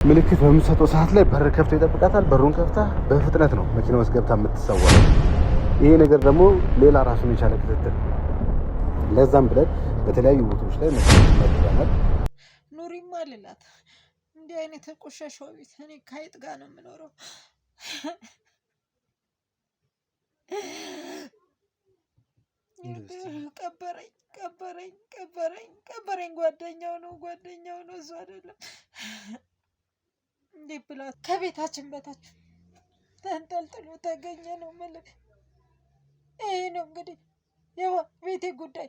ምልክት በምትሰጠው ሰዓት ላይ በር ከፍቶ ይጠብቃታል። በሩን ከፍታ በፍጥነት ነው መኪና ውስጥ ገብታ የምትሰወረው። ይሄ ነገር ደግሞ ሌላ ራሱን የቻለ ክትትል። ለዛም ብለን በተለያዩ ቦታዎች ላይ መጥተናል። ኑሪማ ልላት እንዲህ አይነት ቆሻሻው ቤት እኔ ከአይጥ ጋር ነው የምኖረው። ቀበረኝ። ጓደኛው ነው እሱ አይደለም እንዴ ብላት ከቤታችን በታች ተንጠልጥሎ ተገኘ ነው የምልህ። ይሄ ነው እንግዲህ የቤቴ ጉዳይ።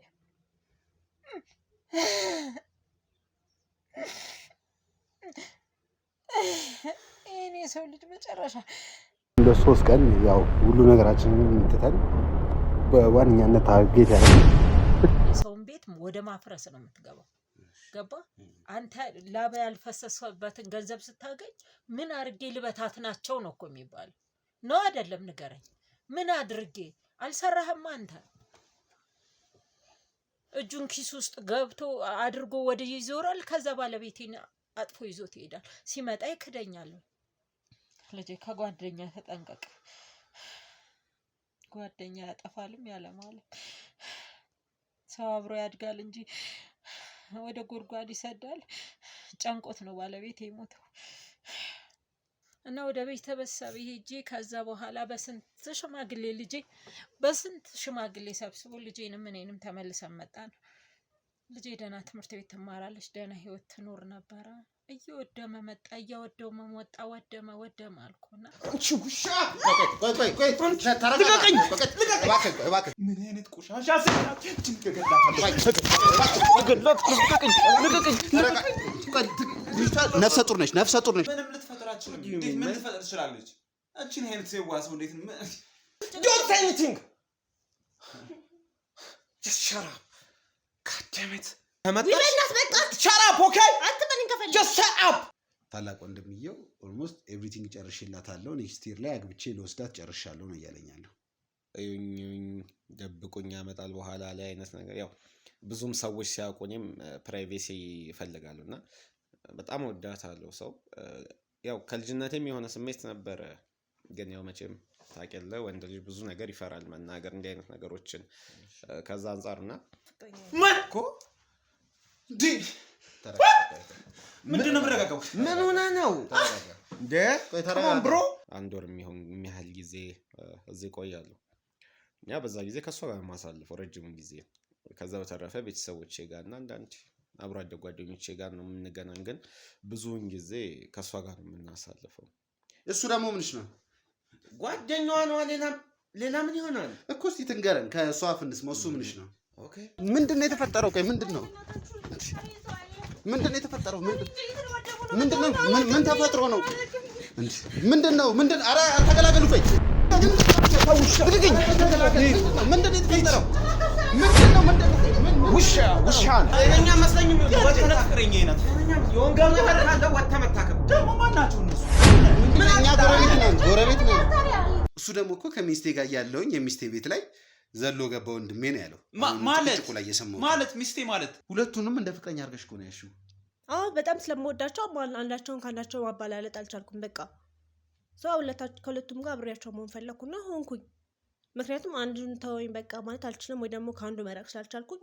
ይሄን የሰው ልጅ መጨረሻ ለ3 ቀን ያው ሁሉ ነገራችንን እንትተን በዋነኛነት ታርጌት ያደረግን የሰውን ቤት ወደ ማፍረስ ነው የምትገባው። ገባ? አንተ ላባ ያልፈሰሰበትን ገንዘብ ስታገኝ ምን አድርጌ ልበታትናቸው ነው እኮ የሚባለው ነው አይደለም? ንገረኝ። ምን አድርጌ? አልሰራህም አንተ። እጁን ኪስ ውስጥ ገብቶ አድርጎ ወደ ይዞራል። ከዛ ባለቤቴን አጥፎ ይዞት ይሄዳል። ሲመጣ ይክደኛል። ልጄ ከጓደኛ ተጠንቀቅ። ጓደኛ ያጠፋልም ያለ ማለት ሰው አብሮ ያድጋል እንጂ ወደ ጉድጓድ ይሰዳል። ጨንቆት ነው ባለቤት የሞተው። እና ወደ ቤት ተበሰበ ሄጄ ከዛ በኋላ በስንት ሽማግሌ ሰብስቦ ልጄንም እኔንም ተመልሰን መጣን። ልጄ ደህና ትምህርት ቤት ትማራለች፣ ደህና ህይወት ትኖር ነበረ። እየወደመ መጣ፣ እያወደመ ወጣ። ወደመ አልኩና አንቺ ውሻ ቆይ ተረጋጋኝ። እባክህ ምን አይነት ቆሻሻ ሰራች? ነፍሰ ጡር ነች። ምንም ልትፈጥራችሁ እንዴት ምን ልትፈጥር ትችላለች? እቺን አይነት ሰው እንዴት don't say anything just shut up god damn it shut up okay just shut up ታላቅ ወንድምየው ኦልሞስት ኤቭሪቲንግ ጨርሼላታለሁ። ኔክስት ይር ላይ አግብቼ ለወስዳት ጨርሻለሁ ነው እያለኛለሁ። እዩኝ ደብቁኝ ያመጣል በኋላ ላይ አይነት ነገር። ያው ብዙም ሰዎች ሲያውቁኝም ፕራይቬሲ ይፈልጋሉና በጣም ወዳታለሁ። ሰው ያው ከልጅነቴም የሆነ ስሜት ነበር። ግን ያው መቼም ታውቂያለህ ወንድ ልጅ ብዙ ነገር ይፈራል መናገር እንዲህ አይነት ነገሮችን። ከዛ አንፃርና ማኮ ዲ ምንድን ነው የምረጋጋው? ምን ሆነ ነው እንዴ? ቆይ ተረጋጋ ብሮ። አንድ ወር የሚያህል ጊዜ እዚህ ቆያለሁ። ያ በዛ ጊዜ ከሷ ጋር ማሳልፈው ረጅም ጊዜ። ከዛ በተረፈ ቤተሰቦቼ ጋር እና አንዳንድ አብሮ አደግ ጓደኞቼ ጋር ነው የምንገናኝ። ግን ብዙውን ጊዜ ከሷ ጋር ነው የምናሳልፈው። እሱ ደግሞ ምንሽ ነው? ጓደኛዋ ነው። ሌላ ምን ይሆናል እኮ እስቲ ትንገረን። ከሷ ፍንስ ነው። እሱ ምንሽ ነው? ኦኬ ምንድነው የተፈጠረው? ቆይ ምንድነው የተፈጠረው? ምንድነው ምን ተፈጥሮ ነው? ምንድነው ኧረ ተገላገሉ። ቆይ ምንድነው የተፈጠረው? ውሻ እኛ መስለኝም ወጥተህ ፍቅረኛ ይናት የወንጋው ነገር ካለ ወጥተህ መታከም ደግሞ ማናቸው እነሱ እኛ ጎረቤት ነን። እሱ ደግሞ እኮ ከሚስቴ ጋር ያለውኝ የሚስቴ ቤት ላይ ዘሎ ገባ ወንድሜ ነው ያለው። ማለት ሚስቴ ማለት ሁለቱንም እንደ ፍቅረኛ አድርገሽ እኮ ነው ያልሽው። አዎ በጣም ስለምወዳቸው አንዳቸውን ካንዳቸው ማባላለጥ አልቻልኩም። በቃ ሰው ከሁለቱም ጋር አብሬያቸው መሆን ፈለኩና ሆንኩኝ። ምክንያቱም አንዱን ተወኝ በቃ ማለት አልችልም፣ ወይ ደግሞ ከአንዱ መራቅ ስላልቻልኩኝ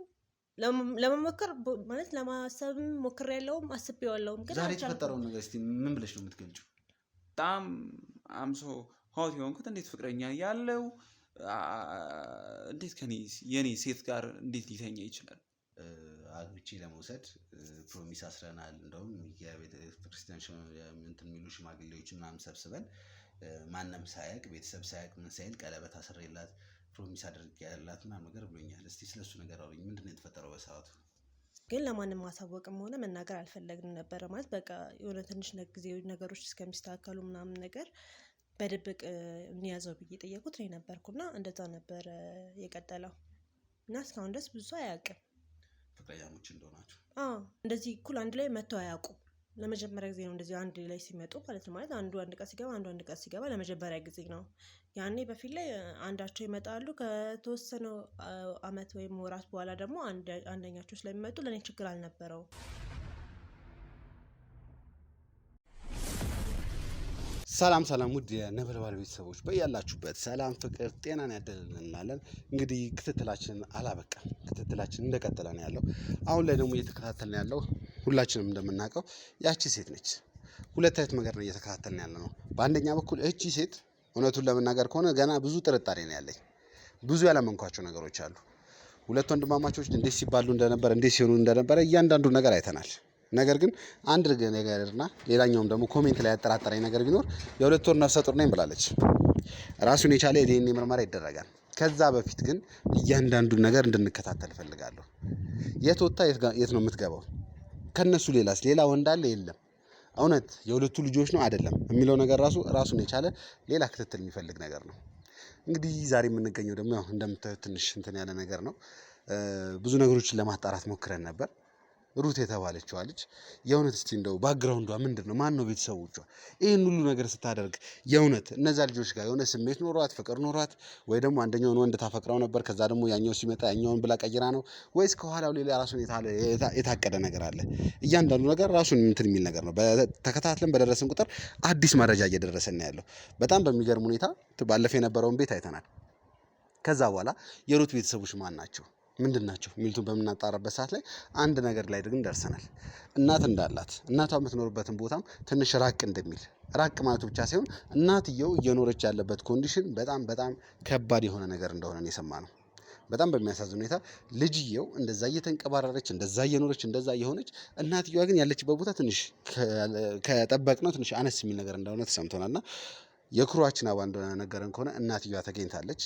ለመሞከር ማለት ለማሰብም ሞክሬያለሁም አስቤዋለሁም። ግን ዛሬ የተፈጠረውን ነገር እስቲ ምን ብለሽ ነው የምትገልጪው? በጣም አምሶ ሆት የሆንኩት እንዴት ፍቅረኛ ያለው እንዴት የኔ ሴት ጋር እንዴት ሊተኛ ይችላል? አግብቼ ለመውሰድ ፕሮሚስ አስረናል። እንደውም የቤተ ክርስቲያን እንትን የሚሉ ሽማግሌዎች ምናምን ሰብስበን ማንም ሳያውቅ ቤተሰብ ሳያውቅ ምን ሳይል ቀለበት አስሬላት ፕሮሚስ አድርጌያላት ምናምን ነገር ብሎኛል። እስቲ ስለሱ ነገር አውሪኝ። ምንድነው የተፈጠረው በሰዓቱ? ግን ለማንም ማሳወቅም ሆነ መናገር አልፈለግንም ነበር። ማለት በቃ የሆነ ትንሽ ጊዜ ነገሮች እስከሚስተካከሉ ምናምን ነገር በድብቅ እንያዘው ብዬ ጠየቁት ነው ነበርኩና እንደዛ ነበር የቀጠለው። እና እስካሁን ድረስ ብዙ አያውቅም ፍቅረኛሞች እንደሆናችሁ። እንደዚህ እኩል አንድ ላይ መተው አያውቁም። ለመጀመሪያ ጊዜ ነው እንደዚህ አንድ ላይ ሲመጡ ማለት ነው። ማለት አንዱ አንድ ቀን ሲገባ አንዱ አንድ ቀን ሲገባ ለመጀመሪያ ጊዜ ነው። ያኔ በፊት ላይ አንዳቸው ይመጣሉ። ከተወሰነ አመት ወይም ወራት በኋላ ደግሞ አንደኛቸው ስለሚመጡ ለኔ ችግር አልነበረው። ሰላም ሰላም ውድ የነበልባል ቤተሰቦች በያላችሁበት ሰላም ፍቅር ጤናን ያደልልን እንላለን። እንግዲህ ክትትላችንን አላበቃም፣ ክትትላችን እንደቀጠለ ነው ያለው። አሁን ላይ ደግሞ እየተከታተልን ያለው ሁላችንም እንደምናውቀው ያቺ ሴት ነች። ሁለት አይነት ነገር ነው እየተከታተልን ያለ ነው። በአንደኛ በኩል እቺ ሴት እውነቱን ለመናገር ከሆነ ገና ብዙ ጥርጣሬ ነው ያለኝ። ብዙ ያላመንኳቸው ነገሮች አሉ። ሁለት ወንድማማቾች እንዴት ሲባሉ እንደነበር እንዴት ሲሆኑ እንደነበረ እያንዳንዱ ነገር አይተናል። ነገር ግን አንድ ነገርና ሌላኛውም ደግሞ ኮሜንት ላይ ያጠራጠረኝ ነገር ቢኖር የሁለት ወር ነፍሰ ጡር ነኝ ብላለች። ራሱን የቻለ የዲኤንኤ ምርመራ ይደረጋል። ከዛ በፊት ግን እያንዳንዱን ነገር እንድንከታተል እፈልጋለሁ። የት ወጥታ የት ነው የምትገባው? ከነሱ ሌላስ ሌላ ወንድ አለ የለም? እውነት የሁለቱ ልጆች ነው አይደለም የሚለው ነገር ራሱን የቻለ ሌላ ክትትል የሚፈልግ ነገር ነው። እንግዲህ ዛሬ የምንገኘው ደግሞ ያው እንደምታዩት ትንሽ እንትን ያለ ነገር ነው። ብዙ ነገሮችን ለማጣራት ሞክረን ነበር። ሩት የተባለችዋ ልጅ የእውነት እስቲ እንደው ባክግራውንዷ ምንድን ነው? ማን ነው ቤተሰቦቿ? ይህን ሁሉ ነገር ስታደርግ የእውነት እነዛ ልጆች ጋር የሆነ ስሜት ኖሯት ፍቅር ኖሯት ወይ ደግሞ አንደኛውን ወንድ ታፈቅረው ነበር፣ ከዛ ደግሞ ያኛው ሲመጣ ያኛውን ብላ ቀይራ ነው ወይስ ከኋላው ሌላ ራሱን የታቀደ ነገር አለ? እያንዳንዱ ነገር ራሱን እንትን የሚል ነገር ነው። ተከታትለን በደረስን ቁጥር አዲስ መረጃ እየደረሰን ያለው በጣም በሚገርም ሁኔታ ባለፈ የነበረውን ቤት አይተናል። ከዛ በኋላ የሩት ቤተሰቦች ማን ናቸው ምንድን ናቸው የሚሉትን በምናጣራበት ሰዓት ላይ አንድ ነገር ላይ ግን ደርሰናል። እናት እንዳላት እናቷ የምትኖርበትን ቦታም ትንሽ ራቅ እንደሚል ራቅ ማለቱ ብቻ ሳይሆን እናትየው እየኖረች ያለበት ኮንዲሽን በጣም በጣም ከባድ የሆነ ነገር እንደሆነ የሰማነው። በጣም በሚያሳዝን ሁኔታ ልጅየው እንደዛ እየተንቀባረረች እንደዛ እየኖረች እንደዛ እየሆነች እናትየዋ ግን ያለችበት ቦታ ትንሽ ከጠበቅነው ትንሽ አነስ የሚል ነገር እንደሆነ ተሰምቶናልና የክሯችን አባ እንደሆነ ነገረን ከሆነ እናትየዋ ተገኝታለች።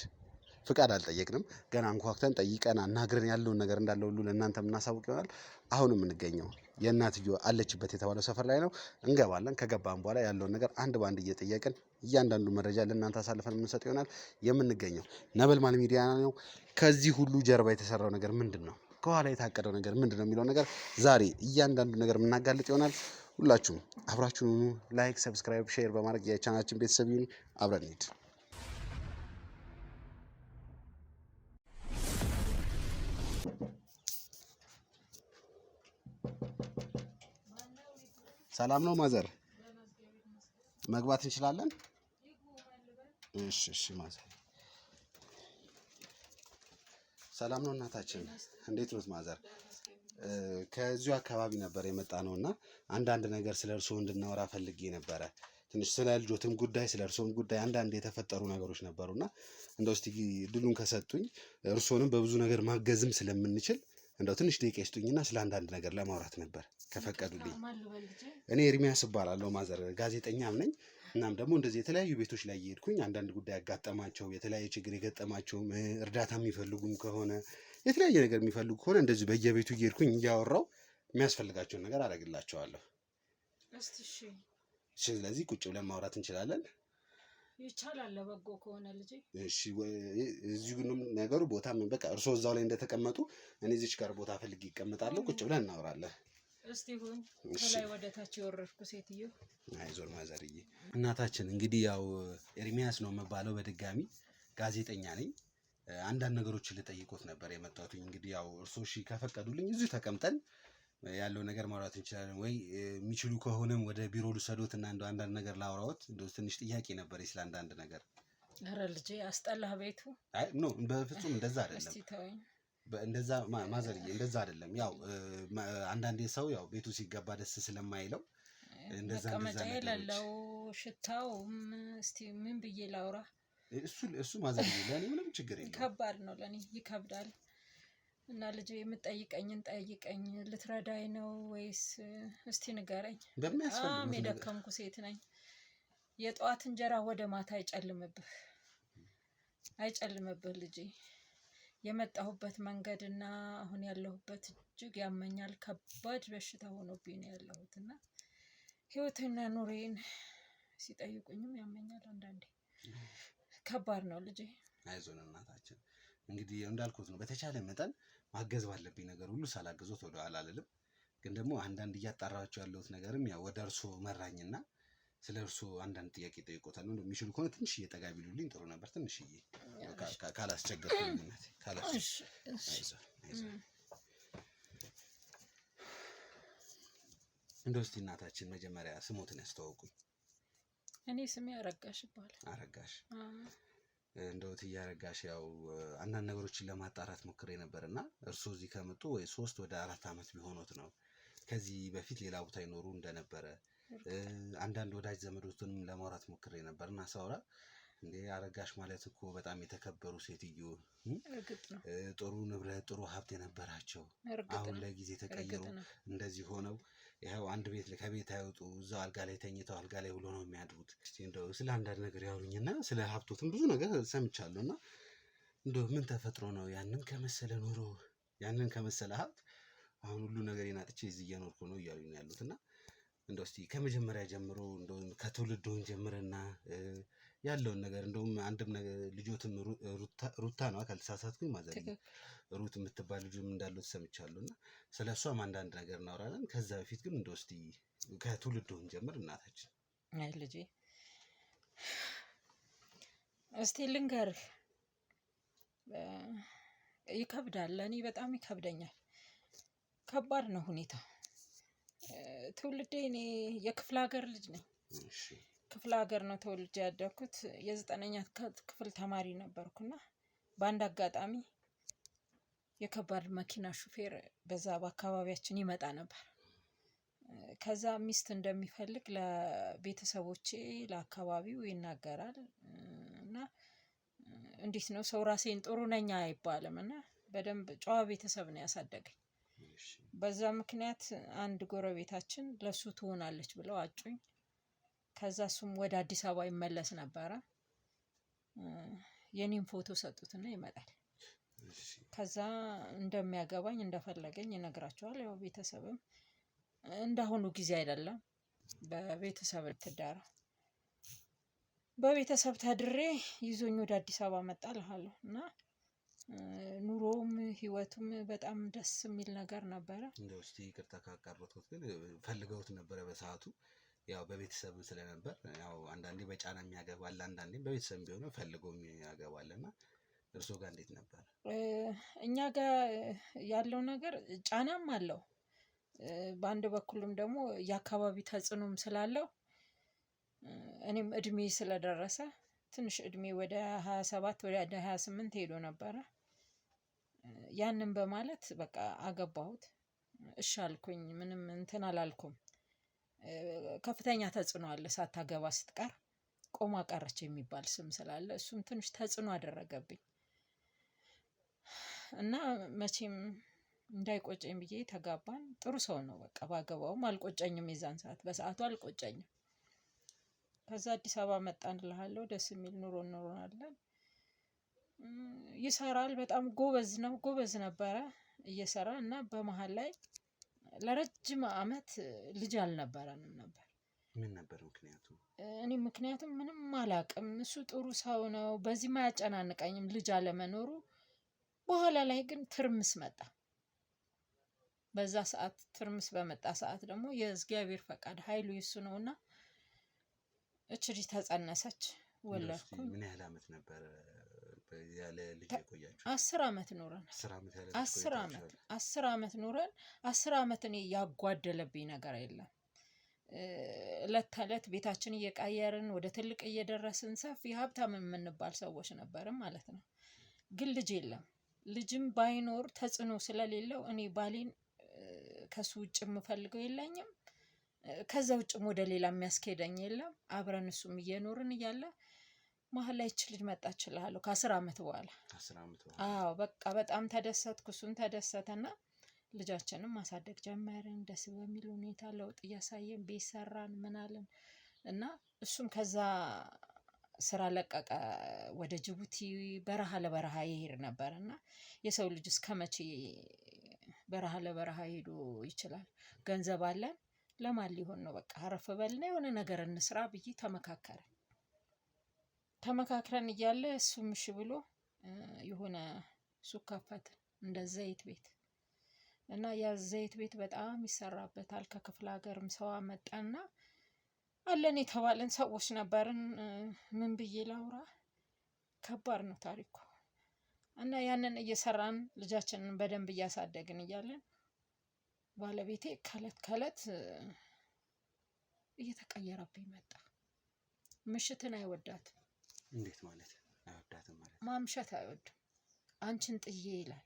ፍቃድ አልጠየቅንም። ገና አንኳኩተን ጠይቀን አናግረን ያለውን ነገር እንዳለ ሁሉ ለእናንተ የምናሳውቅ ይሆናል። አሁን የምንገኘው የእናትየው አለችበት የተባለው ሰፈር ላይ ነው። እንገባለን። ከገባን በኋላ ያለውን ነገር አንድ በአንድ እየጠየቅን እያንዳንዱ መረጃ ለእናንተ አሳልፈን የምንሰጥ ይሆናል። የምንገኘው ነበልባል ሚዲያ ነው። ከዚህ ሁሉ ጀርባ የተሰራው ነገር ምንድን ነው? ከኋላ የታቀደው ነገር ምንድን ነው የሚለው ነገር ዛሬ እያንዳንዱ ነገር የምናጋልጥ ይሆናል። ሁላችሁም አብራችሁን ላይክ፣ ሰብስክራይብ፣ ሼር በማድረግ የቻናላችን ቤተሰብ ይሁኑ። አብረን እንሂድ። ሰላም ነው ማዘር? መግባት እንችላለን? እሺ ማዘር። ሰላም ነው እናታችን? እንዴት ነው ማዘር? ከዚሁ አካባቢ ነበር የመጣ ነው እና አንዳንድ ነገር ስለ እርስዎ እንድናወራ ፈልጌ ነበረ። ትንሽ ስለ ልጆትም ጉዳይ ስለ እርስዎም ጉዳይ አንዳንድ የተፈጠሩ ነገሮች ነበሩና እንደው እስቲ ድሉን ከሰጡኝ እርስዎንም በብዙ ነገር ማገዝም ስለምንችል እንደው ትንሽ ደቂቃ ይስጡኝና ስለ አንዳንድ ነገር ለማውራት ነበር ከፈቀዱልኝ። እኔ ኤርሚያስ እባላለሁ ማዘር፣ ጋዜጠኛም ነኝ። እናም ደግሞ እንደዚህ የተለያዩ ቤቶች ላይ እየሄድኩኝ አንዳንድ ጉዳይ ያጋጠማቸው የተለያየ ችግር የገጠማቸውም እርዳታ የሚፈልጉም ከሆነ የተለያየ ነገር የሚፈልጉ ከሆነ እንደዚህ በየቤቱ እየሄድኩኝ እያወራው የሚያስፈልጋቸውን ነገር አደርግላቸዋለሁ። ስለዚህ ቁጭ ብለን ማውራት እንችላለን? ይቻላል ለበጎ ከሆነ ልጄ። እሺ እዚሁ ነገሩ ቦታ በቃ እርስዎ እዛው ላይ እንደተቀመጡ እኔ እዚች ጋር ቦታ ፈልጌ ይቀመጣለሁ። ቁጭ ብለን እናወራለን። እስቲ ሁን ከላይ ወደ ታች የወረድኩ ሴትዮ። አይዞን ማዘርዬ። እናታችን እንግዲህ ያው ኤርሚያስ ነው የምባለው፣ በድጋሚ ጋዜጠኛ ነኝ። አንዳንድ ነገሮችን ልጠይቆት ነበር የመጣሁት። እንግዲህ ያው እርስዎ እሺ ከፈቀዱልኝ እዚሁ ተቀምጠን ያለው ነገር ማውራት እንችላለን ወይ? የሚችሉ ከሆነም ወደ ቢሮ ልውሰዶት እና እንደው አንዳንድ ነገር ላውራዎት። እንደው ትንሽ ጥያቄ ነበር ስለ አንዳንድ ነገር። ኧረ ልጄ አስጠላህ ቤቱ። አይ ኖ በፍጹም እንደዛ አይደለም። እስቲ ተወኝ። እንደዛ ማዘርዬ እንደዛ አይደለም። ያው አንዳንዴ ሰው ያው ቤቱ ሲገባ ደስ ስለማይለው እንደዛ መቀመጫ የሌለው ሽታው እስቲ ምን ብዬ ላውራ? እሱ ማዘርዬ ለእኔ ምንም ችግር የለም። ከባድ ነው ለእኔ ይከብዳል። እና ልጄ የምትጠይቀኝን ጠይቀኝ። ልትረዳኝ ነው ወይስ? እስቲ ንገረኝ። በጣም የደከምኩ ሴት ነኝ። የጠዋት እንጀራ ወደ ማታ አይጨልምብህ ልጄ። የመጣሁበት መንገድ እና አሁን ያለሁበት እጅግ ያመኛል። ከባድ በሽታ ሆኖብኝ ነው ያለሁት እና ህይወትና ኑሬን ሲጠይቁኝም ያመኛል አንዳንዴ። ከባድ ነው ልጄ። አይዞን እናታችን። እንግዲህ እንዳልኩት ነው በተቻለ መጠን ማገዝ ባለብኝ ነገር ሁሉ ሳላገዞት ወደ ኋላ አልልም። ግን ደግሞ አንዳንድ እያጣራቸው ያለሁት ነገርም ያው ወደ እርስዎ መራኝና ስለ እርስዎ አንዳንድ ጥያቄ ጠይቆታል ነው። የሚችሉ ከሆነ ትንሽ እየጠጋ ቢሉልኝ ጥሩ ነበር። ትንሽዬ ካላስቸገርኩኝ እንደው እስቲ እናታችን መጀመሪያ ስሞትን ያስተዋውቁኝ። እኔ ስሜ አረጋሽ ይባላል። አረጋሽ እንደው እትዬ አረጋሽ ያው አንዳንድ ነገሮችን ለማጣራት ሞክሬ ነበር እና እርስዎ እዚህ ከመጡ ወይ 3 ወደ 4 ዓመት ቢሆኑት ነው። ከዚህ በፊት ሌላ ቦታ ይኖሩ እንደነበረ አንዳንድ ወዳጅ ዘመዶቱንም ለማውራት ሞክሬ ነበር እና ሳውራ እንዴ አረጋሽ ማለት እኮ በጣም የተከበሩ ሴትዮ ጥሩ ንብረት ጥሩ ሀብት የነበራቸው አሁን ላይ ጊዜ ተቀይረው እንደዚህ ሆነው ይኸው አንድ ቤት ከቤት አይወጡ እዛው አልጋ ላይ ተኝተው አልጋ ላይ ውሎ ነው የሚያድሩት። እስቲ እንደው ስለ አንዳንድ ነገር ያውሩኝና ስለ ሀብቶትም ብዙ ነገር ሰምቻለሁ እና እንደው ምን ተፈጥሮ ነው ያንን ከመሰለ ኑሮ ያንን ከመሰለ ሀብት አሁን ሁሉ ነገሬን አጥቼ እዚህ እየኖርኩ ነው እያሉኝ ነው ያሉት እና እንደው እስቲ ከመጀመሪያ ጀምሮ እንደው ከትውልዶን ጀምረና ያለውን ነገር እንደውም አንድም ነገር ልጆትም ሩታ ነው ካልተሳሳትኩኝ ማለት ነው ሩት የምትባል ልጅም እንዳሉት ሰምቻለሁ እና ስለሷም አንዳንድ ነገር እናወራለን። ከዛ በፊት ግን እንደው እስቲ ከትውልዶን ጀምር እናታችን። አይ ልጄ እስቲ ልንገርህ፣ ይከብዳል። እኔ በጣም ይከብደኛል። ከባድ ነው ሁኔታ። ትውልዴ እኔ የክፍለ ሀገር ልጅ ነኝ። ክፍለ ሀገር ነው ተወልጄ ያደግኩት። የ9ኛ ክፍል ተማሪ ነበርኩና በአንድ አጋጣሚ የከባድ መኪና ሹፌር በዛ በአካባቢያችን ይመጣ ነበር። ከዛ ሚስት እንደሚፈልግ ለቤተሰቦቼ ለአካባቢው ይናገራል እና እንዴት ነው ሰው ራሴን ጥሩ ነኝ አይባልም እና በደንብ ጨዋ ቤተሰብ ነው ያሳደገኝ። በዛ ምክንያት አንድ ጎረቤታችን ለሱ ትሆናለች ብለው አጩኝ። ከዛ እሱም ወደ አዲስ አበባ ይመለስ ነበረ። የኔን ፎቶ ሰጡትና ይመጣል። ከዛ እንደሚያገባኝ እንደፈለገኝ ይነግራቸዋል። ያው ቤተሰብም እንዳሁኑ ጊዜ አይደለም፣ በቤተሰብ ትዳራ በቤተሰብ ተድሬ ይዞኝ ወደ አዲስ አበባ መጣ እልሃለሁ እና ኑሮውም ህይወቱም በጣም ደስ የሚል ነገር ነበረ። እንደው እስቲ ይቅርታ ካቃረጥኩት ግን ፈልገውት ነበረ በሰዓቱ ያው በቤተሰብ ስለነበር ያው አንዳንዴ በጫና የሚያገባል አንዳንዴም በቤተሰብ ቢሆን ፈልገው ያገባልና እርስዎ ጋር እንዴት ነበር? እኛ ጋር ያለው ነገር ጫናም አለው። በአንድ በኩልም ደግሞ የአካባቢ ተጽዕኖም ስላለው እኔም እድሜ ስለደረሰ ትንሽ እድሜ ወደ 27 ወደ 28 ሄዶ ነበረ። ያንን በማለት በቃ አገባሁት። እሺ አልኩኝ። ምንም እንትን አላልኩም። ከፍተኛ ተጽዕኖ አለ። ሳታገባ ስትቀር ቆማ ቀረች የሚባል ስም ስላለ እሱም ትንሽ ተጽዕኖ አደረገብኝ እና መቼም እንዳይቆጨኝ ብዬ ተጋባን። ጥሩ ሰው ነው። በቃ ባገባውም አልቆጨኝም። የዛን ሰዓት በሰዓቱ አልቆጨኝም። ከዛ አዲስ አበባ መጣን እልሃለሁ። ደስ የሚል ኑሮ እንኖራለን። ይሰራል። በጣም ጎበዝ ነው። ጎበዝ ነበረ እየሰራ እና በመሃል ላይ ለረጅም አመት ልጅ አልነበረንም ነበር። ምን ነበር ምክንያቱ? እኔ ምክንያቱም ምንም አላውቅም። እሱ ጥሩ ሰው ነው። በዚህም አያጨናንቀኝም ልጅ አለመኖሩ። በኋላ ላይ ግን ትርምስ መጣ። በዛ ሰዓት ትርምስ በመጣ ሰዓት ደግሞ የእግዚአብሔር ፈቃድ ኃይሉ የሱ ነውና እች ልጅ ተጸነሰች፣ ወለድኩኝ። ምን ያህል አመት ነበር ያለ ልጅ የቆያችሁ? 10 አመት ኖረን። 10 አመት ኖረን 10 አመት እኔ ያጓደለብኝ ነገር የለም። እለት ተዕለት ቤታችን እየቀየርን ወደ ትልቅ እየደረስን ሰፊ ሀብታም የምንባል ሰዎች ነበርን ማለት ነው። ግን ልጅ የለም። ልጅም ባይኖር ተጽዕኖ ስለሌለው እኔ ባሌን ከሱ ውጭ የምፈልገው የለኝም። ከዛ ውጭም ወደ ሌላ የሚያስኬደኝ የለም። አብረን እሱም እየኖርን እያለ መሀል ላይ እች ልጅ መጣች እልሃለሁ ከ10 አመት በኋላ። አዎ በቃ በጣም ተደሰትኩ። እሱም ተደሰተና ልጃችንም ማሳደግ ጀመርን። ደስ በሚል ሁኔታ ለውጥ እያሳየን ቤት ሰራን ምናልን እና እሱም ከዛ ስራ ለቀቀ። ወደ ጅቡቲ በረሃ ለበረሃ ይሄድ ነበር እና የሰው ልጅ እስከመቼ በረሃ ለበረሃ ሄዶ ይችላል? ገንዘብ አለን፣ ለማን ሊሆን ነው? በቃ አረፍ በልና የሆነ ነገር እንስራ ብዬ ተመካክረን እያለ እሱም እሺ ብሎ የሆነ ሱቅ ከፈትን፣ እንደ ዘይት ቤት እና ያ ዘይት ቤት በጣም ይሰራበታል። ከክፍለ ሀገርም ሰው አመጣና አለን የተባለን ሰዎች ነበርን። ምን ብዬ ላውራ? ከባድ ነው ታሪኩ። እና ያንን እየሰራን ልጃችንን በደንብ እያሳደግን እያለን ባለቤቴ ከለት እየተቀየረብኝ መጣ። ምሽትን አይወዳትም። እንዴት ማለት አይወዳትም ማለት? ማምሸት አይወድም። አንቺን ጥዬ ይላል።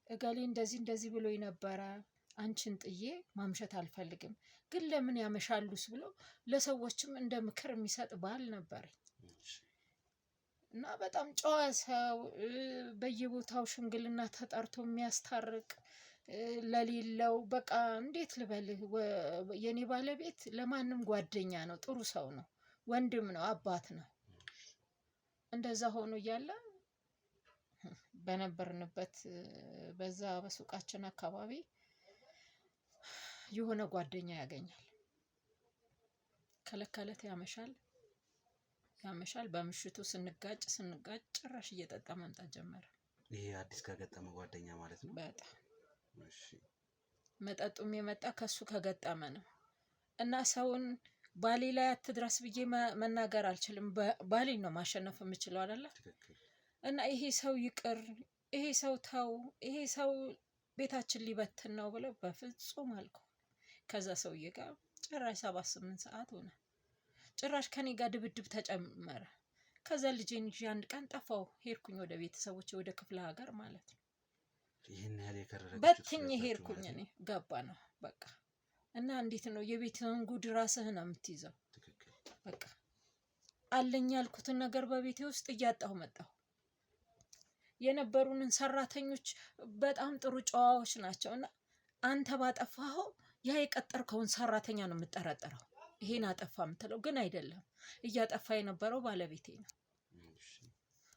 እገሌ እንደዚህ ብሎ ነበረ፣ አንቺን ጥዬ ማምሸት አልፈልግም፣ ግን ለምን ያመሻሉስ ብሎ ለሰዎችም እንደ ምክር የሚሰጥ ባል ነበረኝ። እና በጣም ጨዋ ሰው፣ በየቦታው ሽምግልና ተጠርቶ የሚያስታርቅ ለሌለው በቃ እንዴት ልበልህ፣ የኔ ባለቤት ለማንም ጓደኛ ነው፣ ጥሩ ሰው ነው፣ ወንድም ነው፣ አባት ነው። እንደዛ ሆኖ እያለ በነበርንበት በዛ በሱቃችን አካባቢ የሆነ ጓደኛ ያገኛል። ከለከለት ያመሻል። በምሽቱ ስንጋጭ ጭራሽ እየጠጣ መምጣት ጀመረ። ይሄ አዲስ ከገጠመ ጓደኛ ማለት ነው። በጣም መጠጡም የመጣ ከሱ ከገጠመ ነው። እና ሰውን ባሌ ላይ አትድረስ ብዬ መናገር አልችልም። ባሌን ነው ማሸነፍ የምችለው አይደለ? እና ይሄ ሰው ይቅር፣ ይሄ ሰው ተው፣ ይሄ ሰው ቤታችን ሊበትን ነው ብለው በፍጹም አልኩ። ከዛ ሰውዬ ጋር ጭራሽ 7-8 ሰዓት ሆነ። ጭራሽ ከኔ ጋር ድብድብ ተጨመረ። ከዛ ልጄን ይዤ አንድ ቀን ጠፋው፣ ሄድኩኝ ወደ ቤተሰቦቼ፣ ወደ ክፍለ ሀገር ማለት ነው። ይሄን ያህል የከረረ በትኝ ሄድኩኝ እኔ። ገባ ነው በቃ። እና እንዴት ነው የቤትህን ጉድ ራስህ ነው የምትይዘው። በቃ አለኝ ያልኩትን ነገር በቤቴ ውስጥ እያጣሁ መጣሁ። የነበሩንን ሰራተኞች በጣም ጥሩ ጨዋዎች ናቸው። እና አንተ ባጠፋኸው ያ የቀጠርከውን ሰራተኛ ነው የምጠረጠረው። ይሄን አጠፋ የምትለው ግን አይደለም። እያጠፋ የነበረው ባለቤቴ ነው።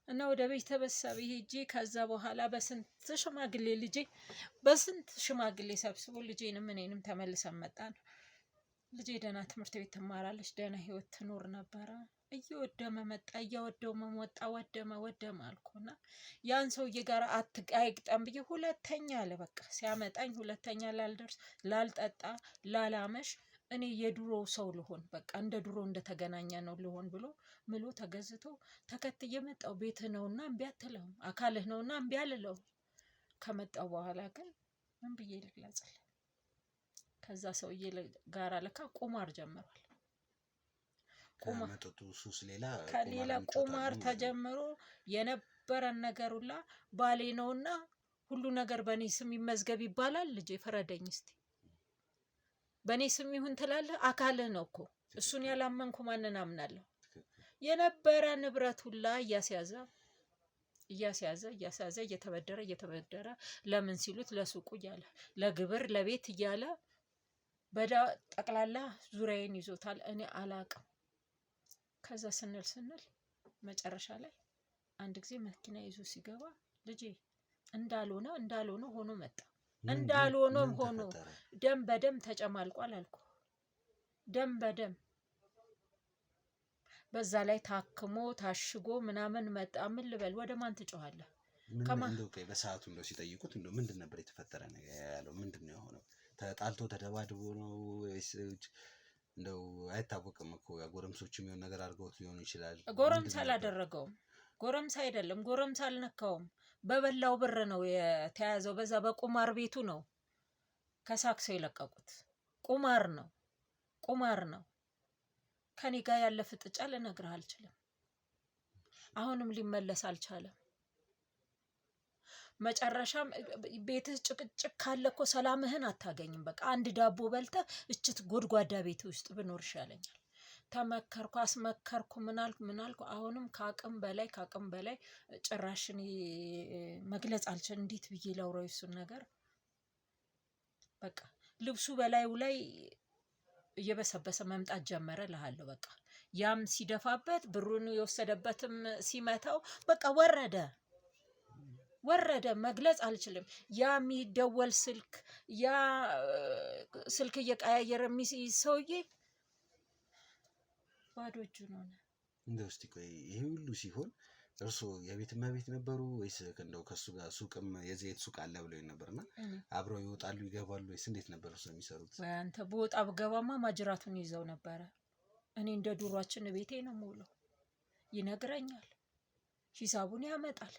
እና ወደ ቤተሰብ ሄጄ ከዛ በኋላ በስንት ሽማግሌ ሰብስቦ ልጄንም እኔንም ተመልሰን መጣን። ልጄ ደህና ትምህርት ቤት ትማራለች፣ ደህና ህይወት ትኖር ነበረ። እየወደመ መጣ፣ እያወደመ ወጣ፣ ወደመ አልኩና ያን ሰውዬ ጋር አይግጠም ብዬ ሁለተኛ አለ በቃ ሲያመጣኝ፣ ሁለተኛ ላልደርስ፣ ላልጠጣ፣ ላላመሽ እኔ የድሮ ሰው ልሆን በቃ እንደ ድሮ እንደተገናኘ ነው ልሆን ብሎ ምሎ ተገዝቶ ተከትዬ መጣው። ቤትህ ነውና እምቢ አትለውም፣ አካልህ ነውና እምቢ አልለውም። ከመጣው በኋላ ግን ምን ብዬ ልግለጽልህ? ከዛ ሰውዬ ጋር ለካ ቁማር ጀምሯል። ከመጠጡ ሱስ ሌላ ቁማር ተጀምሮ የነበረን ነገር ሁላ ባሌ ነውና ሁሉ ነገር በኔ ስም ይመዝገብ ይባላል። ልጄ ፍረደኝ እስቲ። በኔ ስም ይሁን ትላለህ? አካልህ ነው እኮ። እሱን ያላመንኩ ማንን አምናለሁ? የነበረ ንብረት ሁላ እያስያዘ እየተበደረ ለምን ሲሉት ለሱቁ እያለ ለግብር ለቤት እያለ በዳ ጠቅላላ ዙሪያዬን ይዞታል። እኔ አላቅም። ከዛ ስንል መጨረሻ ላይ አንድ ጊዜ መኪና ይዞ ሲገባ ልጄ እንዳልሆነ ሆኖ መጣ። እንዳልሆነም ሆኖ ደም በደም ተጨማልቋል አልኩ። ደም በደም በዛ ላይ ታክሞ ታሽጎ ምናምን መጣ። ምን ልበል? ወደ ማን ትጮሃለህ? በሰዓቱ እንደው ሲጠይቁት እንደው ምንድን ነበር የተፈጠረ ነገር ያለው? ምንድን ነው የሆነው? ተጣልቶ ተደባድቦ ነው ወይስ እንደው አይታወቅም እኮ ጎረምሶች የሚሆን ነገር አድርገውት ሊሆኑ ይችላል። ጎረምሳ አላደረገውም። ጎረምሳ አይደለም፣ ጎረምሳ አልነካውም። በበላው ብር ነው የተያዘው። በዛ በቁማር ቤቱ ነው ከሳክሶ የለቀቁት። ቁማር ነው። ከኔ ጋር ያለ ፍጥጫ ልነግርህ አልችልም። አሁንም ሊመለስ አልቻለም። መጨረሻም ቤትህ ጭቅጭቅ ካለ እኮ ሰላምህን አታገኝም። በቃ አንድ ዳቦ በልተህ እችት ጎድጓዳ ቤት ውስጥ ብኖር ይሻለኛል። ተመከርኩ፣ አስመከርኩ፣ ምናልኩ። አሁንም ከአቅም በላይ ጭራሽን መግለጽ አልችልም። እንዴት ብዬ ላውራው እሱን ነገር? በቃ ልብሱ በላዩ ላይ እየበሰበሰ መምጣት ጀመረ እልሃለሁ። በቃ ያም ሲደፋበት ብሩን የወሰደበትም ሲመታው በቃ ወረደ። መግለጽ አልችልም። ያ የሚደወል ስልክ እየቀያየረ የሚይዝ ሰውዬ ባዶ እጁን ሆነ። እንደው እስቲ ቆይ ይሄ ሁሉ ሲሆን እርሶ የቤት እመቤት ነበሩ ወይስ እንደው ከሱ ጋር ሱቅም የዘይት ሱቅ አለ ብለው ነበርና አብረው ይወጣሉ ይገባሉ ወይስ እንዴት ነበር እርሶ የሚሰሩት? አንተ በወጣ ብገባማ ማጅራቱን ይዘው ነበረ። እኔ እንደ ዱሯችን ቤቴ ነው የምውለው። ይነግረኛል፣ ሂሳቡን ያመጣል፣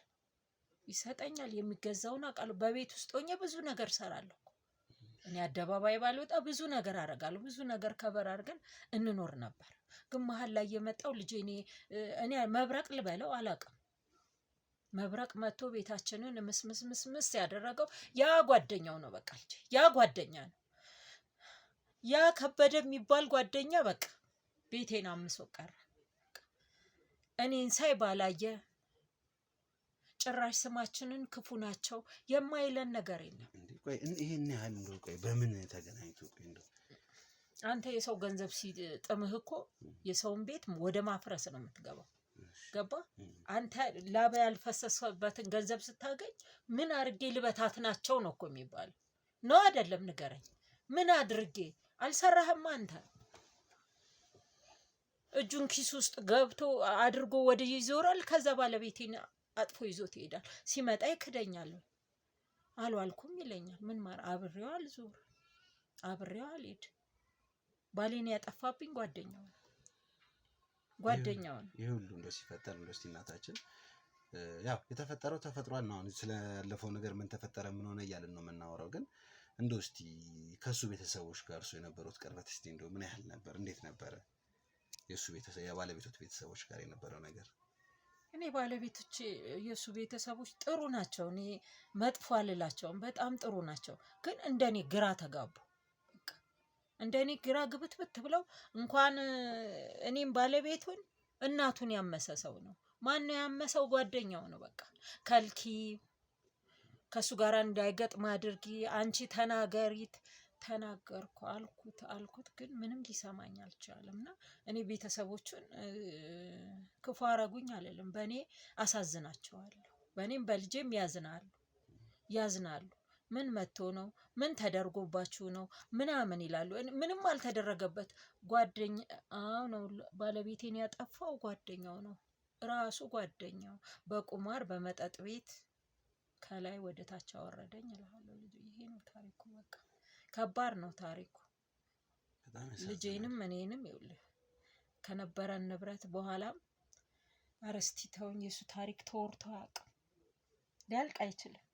ይሰጠኛል። የሚገዛውን አውቃለሁ። በቤት ውስጥ ሆኜ ብዙ ነገር ሰራለሁ። እኔ አደባባይ ባልወጣ ብዙ ነገር አደርጋለሁ። ብዙ ነገር ከበር አድርገን እንኖር ነበር። ግን መሀል ላይ የመጣው ልጄ እኔ መብረቅ ልበለው አላውቅም። መብረቅ መጥቶ ቤታችንን ምስምስምስምስ ያደረገው ያ ጓደኛው ነው። በቃ ልጄ ያ ጓደኛ ነው። ያ ከበደ የሚባል ጓደኛ በቃ ቤቴን አምሶ ቀረ። እኔን ሳይ ባላየ ጭራሽ ስማችንን ክፉ ናቸው የማይለን ነገር የለም። ቆይ ይሄን ያህል እንደው ቆይ በምን ተገናኝቶ ቆይ እንደው አንተ የሰው ገንዘብ ሲጥምህ እኮ የሰውን ቤት ወደ ማፍረስ ነው የምትገባው። ገባ? አንተ ላባ ያልፈሰሰበትን ገንዘብ ስታገኝ ምን አድርጌ ልበታትናቸው ነው እኮ የሚባለው ነው አይደለም? ንገረኝ። ምን አድርጌ? አልሰራህም አንተ። እጁን ኪስ ውስጥ ገብቶ አድርጎ ወደ ይዞራል። ከዛ ባለቤቴን አጥፎ ይዞት ይሄዳል። ሲመጣ ይክደኛል። አልዋልኩም ይለኛል። ምን አብሬው አልዞር፣ አብሬው አልሄድ። ባሌን ያጠፋብኝ ጓደኛው ነው። ይሄ ሁሉ እንደው ሲፈጠር እንደው እስቲ እናታችን ያው የተፈጠረው ተፈጥሯል ነው። አሁን ስለያለፈው ነገር ምን ተፈጠረ ምን ሆነ እያልን ነው የምናወራው። ግን እንደው እስቲ ከሱ ቤተሰቦች ጋር እርሱ የነበሩት ቅርበት እስቲ እንደው ምን ያህል ነበር? እንዴት ነበረ የሱ ቤተሰብ የባለቤቶች ቤተሰቦች ጋር የነበረው ነገር? እኔ ባለቤቶች የሱ ቤተሰቦች ጥሩ ናቸው። እኔ መጥፎ አልላቸውም፣ በጣም ጥሩ ናቸው። ግን እንደኔ ግራ ተጋቡ። እንደኔ ግራ ግብትብት ብለው እንኳን እኔም ባለቤቱን እናቱን ያመሰ ሰው ነው። ማን ነው ያመሰው? ጓደኛው ነው። በቃ ከልኪ፣ ከሱ ጋር እንዳይገጥም አድርጊ፣ አንቺ ተናገሪት። ተናገርኩ አልኩት ግን ምንም ሊሰማኝ አልቻለም። እና እኔ ቤተሰቦቹን ክፉ አረጉኝ አልልም፣ በእኔ አሳዝናቸዋለሁ። በእኔም በልጄም ያዝናሉ። ምን መጥቶ ነው? ምን ተደርጎባችሁ ነው? ምናምን ይላሉ። ምንም አልተደረገበት ጓደኛው ነው። ባለቤቴን ያጠፋው ጓደኛው ነው፣ ራሱ ጓደኛው በቁማር በመጠጥ ቤት ከላይ ወደ ታች አወረደኝ እላለሁ። ይሄ ነው ታሪኩ። በቃ ከባድ ነው ታሪኩ። ልጄንም እኔንም ይኸውልህ ከነበረን ንብረት በኋላም አረስቲ ተውኝ። የሱ ታሪክ ተወርቶ አያውቅም፣ ሊያልቅ አይችልም።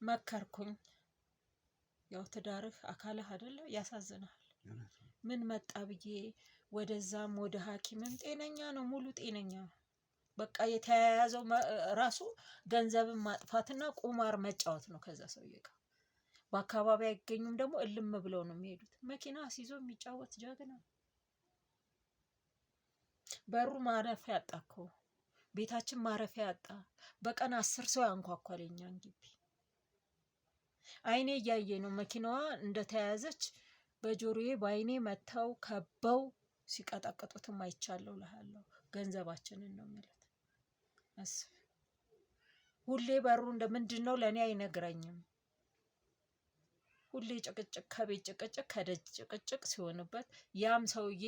መከርኩኝ። ያው ትዳርህ አካልህ አይደለ? ያሳዝናል። ምን መጣ ብዬ ወደዛም ወደ ሐኪምም ጤነኛ ነው፣ ሙሉ ጤነኛ ነው። በቃ የተያያዘው ራሱ ገንዘብን ማጥፋትና ቁማር መጫወት ነው ከዛ ሰውዬ ጋር። በአካባቢ አይገኙም ደግሞ እልም ብለው ነው የሚሄዱት። መኪና ሲዞ የሚጫወት ጀግና። በሩ ማረፊያ ያጣ እኮ ቤታችን ማረፊያ ያጣ። በቀን 10 ሰው ያንኳኳል የኛን ግቢ። አይኔ እያየ ነው መኪናዋ እንደተያያዘች በጆሮዬ በአይኔ መተው ከበው ሲቀጠቅጡትም አይቻለሁ እልሃለሁ። ገንዘባችንን ነው የሚሉት። አስብ። ሁሌ በሩ እንደምንድን ነው ለእኔ አይነግረኝም። ሁሌ ጭቅጭቅ፣ ከቤት ጭቅጭቅ፣ ከደጅ ጭቅጭቅ ሲሆንበት ያም ሰውዬ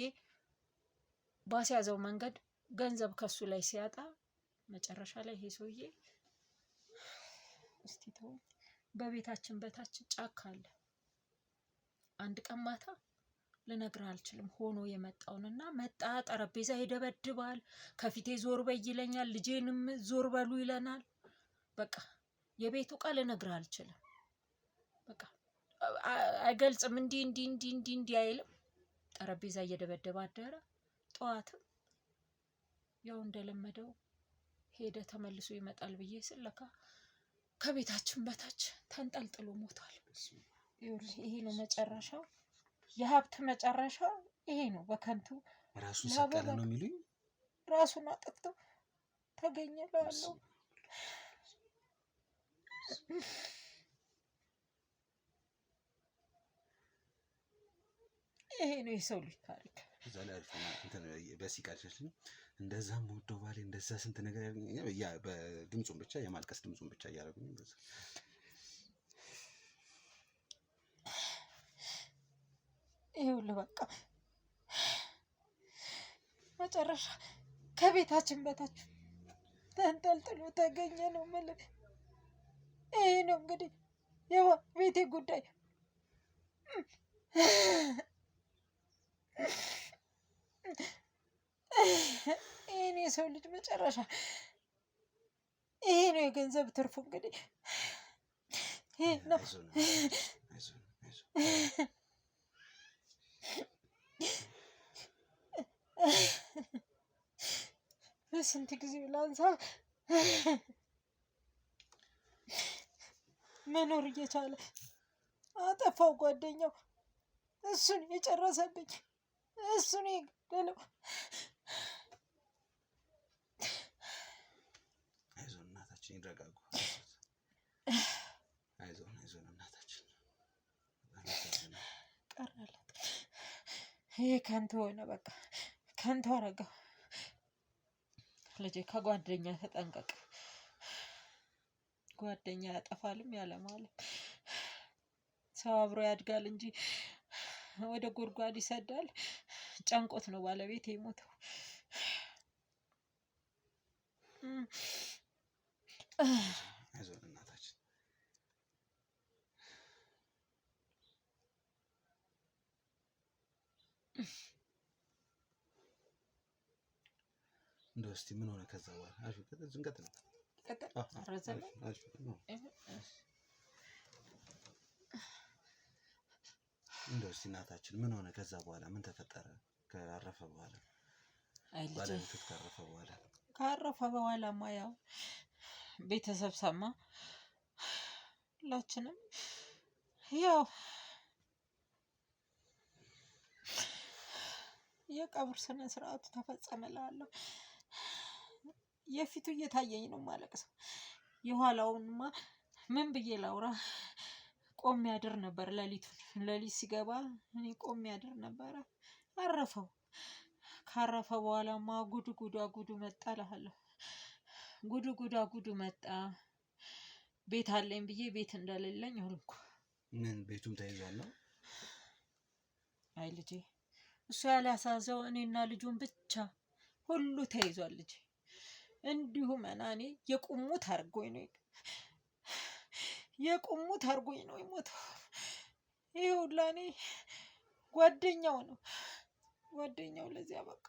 ባስያዘው መንገድ ገንዘብ ከሱ ላይ ሲያጣ መጨረሻ ላይ ይሄ ሰውዬ እስቲ ተው። በቤታችን በታች ጫካ አለ። አንድ ቀን ማታ ልነግርህ አልችልም ሆኖ የመጣውንና መጣ። ጠረጴዛ ይደበድባል፣ ከፊቴ ዞር በይ ይለኛል፣ ልጄንም ዞር በሉ ይለናል። በቃ የቤቱ ቃል ልነግርህ አልችልም። በቃ አይገልጽም። እንዲህ አይልም። ጠረጴዛ እየደበደበ አደረ። ጠዋትም ያው እንደለመደው ሄደ። ተመልሶ ይመጣል ብዬ ስለካ ከቤታችን በታች ተንጠልጥሎ ሞቷል። ይሄ ነው መጨረሻው። የሀብት መጨረሻ ይሄ ነው። በከንቱ ራሱን ሰቀለ ነው የሚሉኝ። ራሱን አጥፍቶ ተገኘ እላለሁ። ይሄ ነው የሰው ልጅ ታሪክ። እዛ ላይ በሲቃችልኝ እንደዛም ወዶ ባሌ እንደዛ ስንት ነገር ያ በድምጹን ብቻ የማልቀስ ድምጹን ብቻ እያደረጉኝ እንደዛ ይኸውልህ በቃ መጨረሻ ከቤታችን በታች ተንጠልጥሎ ተገኘ ነው የምልህ። ይሄ ነው እንግዲህ የቤቴ ጉዳይ። ይሄን የሰው ልጅ መጨረሻ ይሄ ነው። የገንዘብ ትርፉ እንግዲህ ይሄ ነው። በስንት ጊዜ ላንሳ መኖር እየቻለ አጠፋው ጓደኛው እሱን የጨረሰብኝ እሱን የገደለው። አይዞን እናታችን ይረጋጉ። አይዞን እናታችን ቀረላት። ይሄ ከንቱ ሆነ፣ በቃ ከንቱ አረገው። ልጄ ከጓደኛ ተጠንቀቅ። ጓደኛ ያጠፋልም ያለማለም። ሰው አብሮ ያድጋል እንጂ ወደ ጉድጓድ ይሰዳል። ጨንቆት ነው ባለቤት የሞተው። አይዞን እናታችን። እንደው እስቲ ምን ሆነ ከዛ በኋላ? አሹ ዝንቀት ነው ረዘመ። እንደው እስቲ እናታችን ምን ሆነ ከዛ በኋላ? ምን ተፈጠረ ካረፈ በኋላ? ባለቤቱ ካረፈ በኋላማ ያው ቤተሰብ ሰማ። ሁላችንም ያው የቀብር ስነ ስርዓቱ ተፈጸመላለሁ። የፊቱ እየታየኝ ነው ማለቅሰው። የኋላውንማ ምን ብዬ ላውራ? ቆሜ ያድር ነበር። ሌሊት ሲገባ እኔ ቆሜ ያድር ነበረ። አረፈው። ካረፈ በኋላማ ጉዱ መጣ እልሃለሁ። ጉዱ መጣ። ቤት አለኝ ብዬ ቤት እንደሌለኝ ሆንኩ። ምን ቤቱም ተይዟል ነው? አይ ልጄ፣ እሱ ያላሳዘው እኔና ልጁን ብቻ ሁሉ ተይዟል ልጄ። እንዲሁ መናኔ የቁሙት አርጎኝ ነው የሞተው። ይሄ ሁላ እኔ ጓደኛው ነው። ጓደኛው ለዚያ በቃ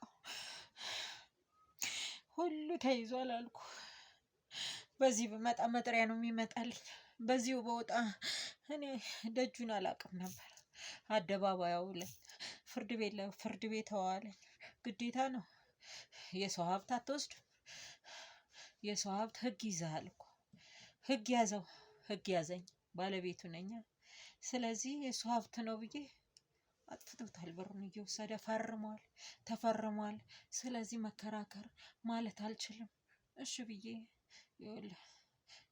ሁሉ ተይዟል አልኩ። በዚህ በመጣ መጥሪያ ነው የሚመጣልኝ። በዚሁ በወጣ እኔ ደጁን አላውቅም ነበር። አደባባዩ ላይ ፍርድ ቤት ተዋለኝ። ግዴታ ነው። የሰው ሀብት አትወስድም። የሰው ሀብት ህግ ይዘሃል እኮ። ህግ ያዘኝ። ባለቤቱ ነኝ። ስለዚህ የሰው ሀብት ነው ብዬ አጥፍቶታል። ብሩን እየወሰደ ተፈርሟል። ስለዚህ መከራከር ማለት አልችልም። እሺ ብዬ ይኸውልህ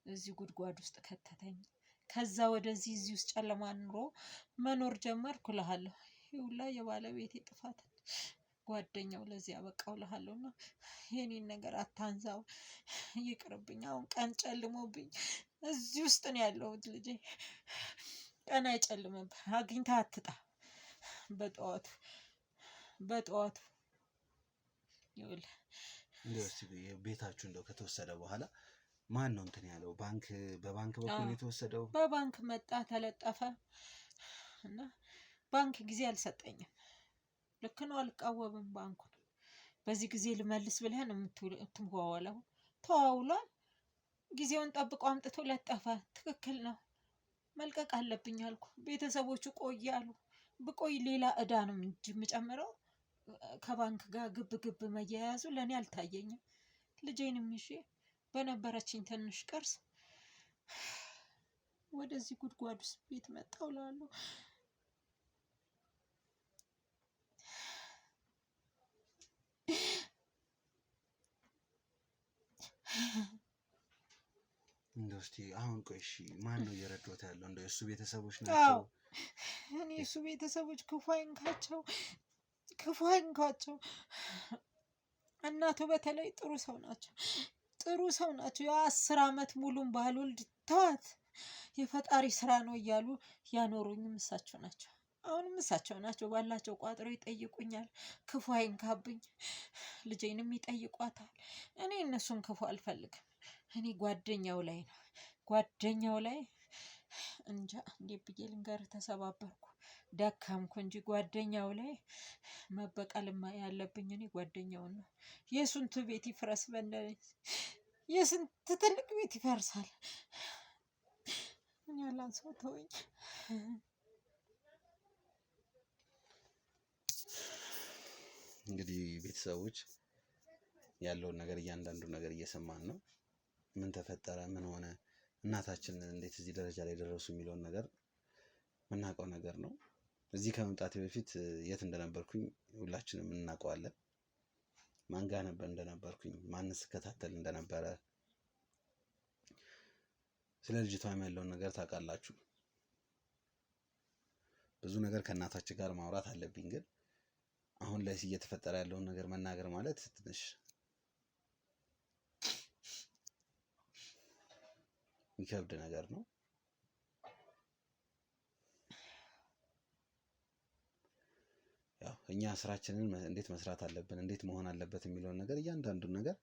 እዚህ ጉድጓድ ውስጥ ከተተኝ። ከዛ ወደዚህ እዚህ ውስጥ ጨለማ ኑሮ መኖር ጀመርኩ እልሃለሁ። ይሁላ የባለቤቴ ጥፋት፣ ጓደኛው ለዚህ ያበቃው እልሃለሁና የኔን ነገር አታንዛው፣ ይቅርብኝ። አሁን ቀን ጨልሞብኝ እዚህ ውስጥ ነው ያለሁት ልጄ። ቀን አይጨልምብህ፣ አግኝተህ አትጣ። በጠዋቱ ይኸውልህ ቤታችሁ እንደው ከተወሰደ በኋላ ማን ነው እንትን ያለው? በባንክ በኩል የተወሰደው? በባንክ መጣ ተለጠፈ እና ባንክ ጊዜ አልሰጠኝም። ልክ ነው፣ አልቃወምም ባንኩን። በዚህ ጊዜ ልመልስ ብለህ ነው የምትዋዋለው። ተዋውሏል። ጊዜውን ጠብቆ አምጥቶ ለጠፈ። ትክክል ነው፣ መልቀቅ አለብኝ አልኩ። ቤተሰቦቹ ቆያሉ። ብቆይ ሌላ እዳ ነው እንጂ የምጨምረው። ከባንክ ጋር ግብ መያያዙ ለእኔ አልታየኝም። ልጄንም ይዤ በነበረችኝ ትንሽ ቅርስ ወደዚህ ጉድጓድ ውስጥ ቤት መጣሁ እላለሁ። እንደው እስኪ አሁን ቆይ እሺ፣ ማን ነው እየረዳሁት ያለው? እንደው የእሱ ቤተሰቦች ናቸው? እኔ የእሱ ቤተሰቦች ክፉ አይንካቸው። እናቱ በተለይ ጥሩ ሰው ናቸው። የ10 ዓመት ሙሉም ባልወልድ ተዋት፣ የፈጣሪ ስራ ነው እያሉ ያኖሩኝም እሳቸው ናቸው። አሁንም እሳቸው ናቸው። ባላቸው ቋጥሮ ይጠይቁኛል። ክፉ አይንካብኝ። ልጄንም ይጠይቋታል። እኔ እነሱን ክፉ አልፈልግም። እኔ ጓደኛው ላይ እንጃ እንዴት ብዬ ልንገርህ፣ ተሰባበርኩ፣ ደካምኩ እንጂ ጓደኛው ላይ መበቀልማ ያለብኝ እኔ ጓደኛውን ነው። የስንቱ ቤት ይፍረስ በእንደኔ፣ የስንት ትልቅ ቤት ይፈርሳል። ምን ያላን ሰው ተወኝ። እንግዲህ ቤተሰቦች ያለውን ነገር እያንዳንዱ ነገር እየሰማን ነው። ምን ተፈጠረ፣ ምን ሆነ፣ እናታችን እንዴት እዚህ ደረጃ ላይ ደረሱ የሚለውን ነገር የምናውቀው ነገር ነው። እዚህ ከመምጣቴ በፊት የት እንደነበርኩኝ ሁላችንም እናውቀዋለን። ማን ጋር ነበር እንደነበርኩኝ፣ ማንስ ስከታተል እንደነበረ፣ ስለ ልጅቷም ያለውን ነገር ታውቃላችሁ። ብዙ ነገር ከእናታችን ጋር ማውራት አለብኝ፣ ግን አሁን ላይ እየተፈጠረ ያለውን ነገር መናገር ማለት ትንሽ የሚከብድ ነገር ነው። ያው እኛ ስራችንን እንዴት መስራት አለብን፣ እንዴት መሆን አለበት የሚለውን ነገር እያንዳንዱን ነገር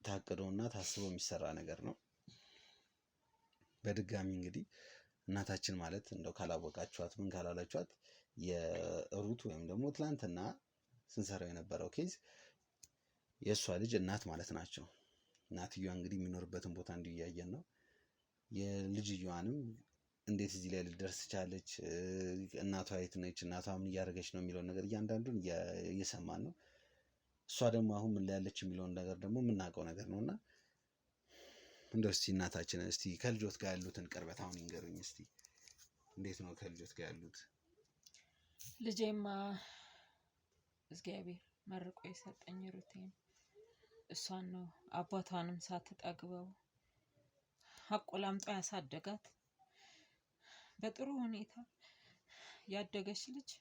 ታቅዶና ታስቦ የሚሰራ ነገር ነው። በድጋሚ እንግዲህ እናታችን ማለት እንደው ካላወቃችኋት ምን ካላላችኋት የሩት ወይም ደግሞ ትላንትና ስንሰራው የነበረው ኬዝ የእሷ ልጅ እናት ማለት ናቸው። እናትየዋ እንግዲህ የሚኖርበትን ቦታ እንዲሁ እያየን ነው። የልጅየዋንም እንዴት እዚህ ላይ ልደርስ ቻለች፣ እናቷ የት ነች፣ እናቷ ምን እያደረገች ነው የሚለውን ነገር እያንዳንዱን እየሰማን ነው። እሷ ደግሞ አሁን ምን ላይ ያለች የሚለውን ነገር ደግሞ የምናውቀው ነገር ነው። እና እንደው እስቲ እናታችንን እስቲ ከልጆት ጋር ያሉትን ቅርበት አሁን ይንገሩኝ እስቲ። እንዴት ነው ከልጆት ጋር ያሉት? ልጄማ እግዚአብሔር መርቆ የሰጠኝ ሩቴን እሷን ነው። አባቷንም ሳትጠግበው አቆላምጦ ያሳደጋት በጥሩ ሁኔታ ያደገች ልጅ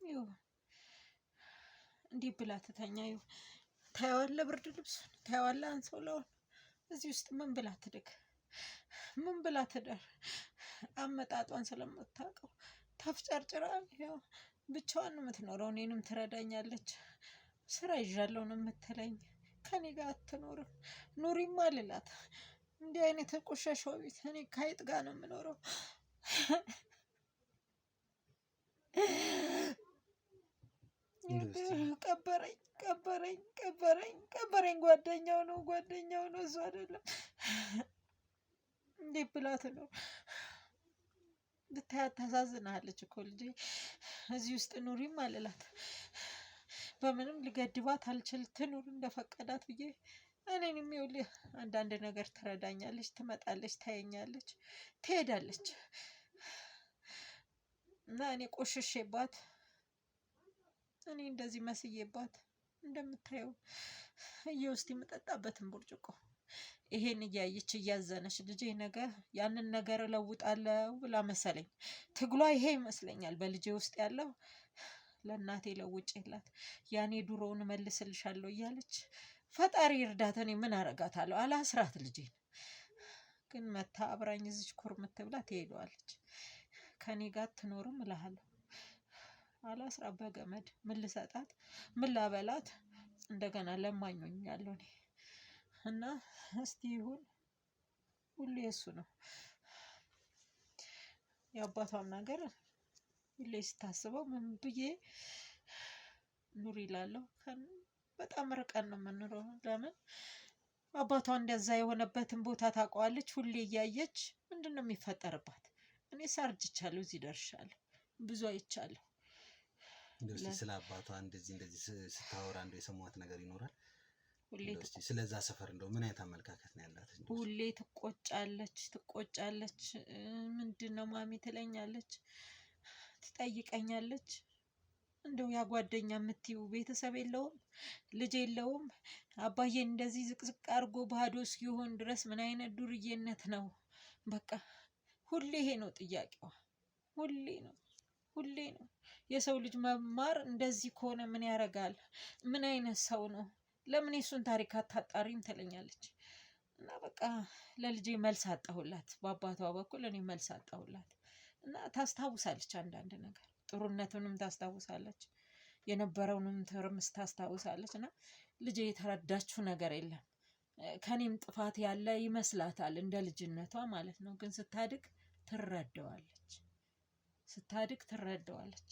ይኸው እንዲህ ብላ ትተኛ። ይኸው ታየዋለህ፣ ብርድ ልብሱን ታየዋለህ፣ አንሶላውን። እዚህ ውስጥ ምን ብላ ትደግ፣ ምን ብላ ትደር? አመጣጧን ስለምታውቀው ታፍጨርጭራ ይኸው ብቻዋን ነው የምትኖረው። እኔንም ትረዳኛለች። ስራ ይዣለሁ ነው የምትለኝ። ከኔ ጋር አትኖርም። ኑሪማ ልላት እንዲህ አይነት ቆሻሻው ቤት እኔ ከአይጥ ጋር ነው የምኖረው። ቀበረኝ ቀበረኝ ቀበረኝ ቀበረኝ። ጓደኛው ነው እሱ አይደለም። እንዴት ብላት ነው ብታያት ታሳዝናለች እኮ ልጄ። እዚህ ውስጥ ኑሪም አልላት፣ በምንም ልገድባት አልችል። ትኑር እንደፈቀዳት ብዬ እኔንም ይኸውልህ አንዳንድ ነገር ትረዳኛለች፣ ትመጣለች፣ ታየኛለች፣ ትሄዳለች። እና እኔ ቆሽሼባት፣ እኔ እንደዚህ መስዬባት እንደምታየው እየውስጥ የምጠጣበትን ብርጭቆ ይሄን እያየች እያዘነች ልጄ ነገ ያንን ነገር እለውጣለሁ ብላ መሰለኝ ትግሏ ይሄ ይመስለኛል በልጄ ውስጥ ያለው። ለእናቴ ለውጬላት ያኔ ድሮውን መልስልሻለሁ እያለች ፈጣሪ እርዳት። እኔ ምን አረጋታለሁ? አላስራት ልጄን። ግን መታ አብራኝ እዚች ኩርምት ብላ ትሄደዋለች። ከኔ ጋር ትኖርም እልሃለሁ። አላስራት በገመድ ምን ልሰጣት፣ ምን ላበላት? እንደገና ለማኞኛለሁ እኔ። እና እስቲ ይሁን ሁሌ እሱ ነው የአባቷም ነገር ሁሌ ስታስበው ምን ብዬ ኑሪ እላለሁ። በጣም ርቀን ነው የምንኖረው። ለምን አባቷ እንደዛ የሆነበትን ቦታ ታውቀዋለች። ሁሌ እያየች ምንድን ነው የሚፈጠርባት? እኔ ሳርጅቻለሁ፣ እዚህ ደርሻለሁ፣ ብዙ አይቻለሁ። እንደው ስለ አባቷ እንደዚህ ስታወራ እንደው የሰማሁት ነገር ይኖራል? ሁሌ ስለዛ ሰፈር እንደው ምን አይነት አመለካከት ነው ያላት? ሁሌ ትቆጫለች። ምንድን ነው ማሚ ትለኛለች፣ ትጠይቀኛለች። እንደው ያ ጓደኛ የምትይው ቤተሰብ የለውም፣ ልጅ የለውም? አባዬን እንደዚህ ዝቅዝቅ አድርጎ ባዶ እስኪሆን ድረስ ምን አይነት ዱርዬነት ነው? በቃ ሁሌ ይሄ ነው ጥያቄዋ። ሁሌ ነው የሰው ልጅ መማር እንደዚህ ከሆነ ምን ያደርጋል? ምን አይነት ሰው ነው? ለምን የሱን ታሪክ አታጣሪም ትለኛለች። እና በቃ ለልጄ መልስ አጣሁላት። በአባቷ በኩል እኔ መልስ አጣሁላት። እና ታስታውሳለች፣ አንዳንድ ነገር ጥሩነቱንም ታስታውሳለች፣ የነበረውንም ትርምስ ታስታውሳለች። እና ልጄ የተረዳችው ነገር የለም። ከኔም ጥፋት ያለ ይመስላታል እንደ ልጅነቷ ማለት ነው። ግን ስታድግ ትረዳዋለች።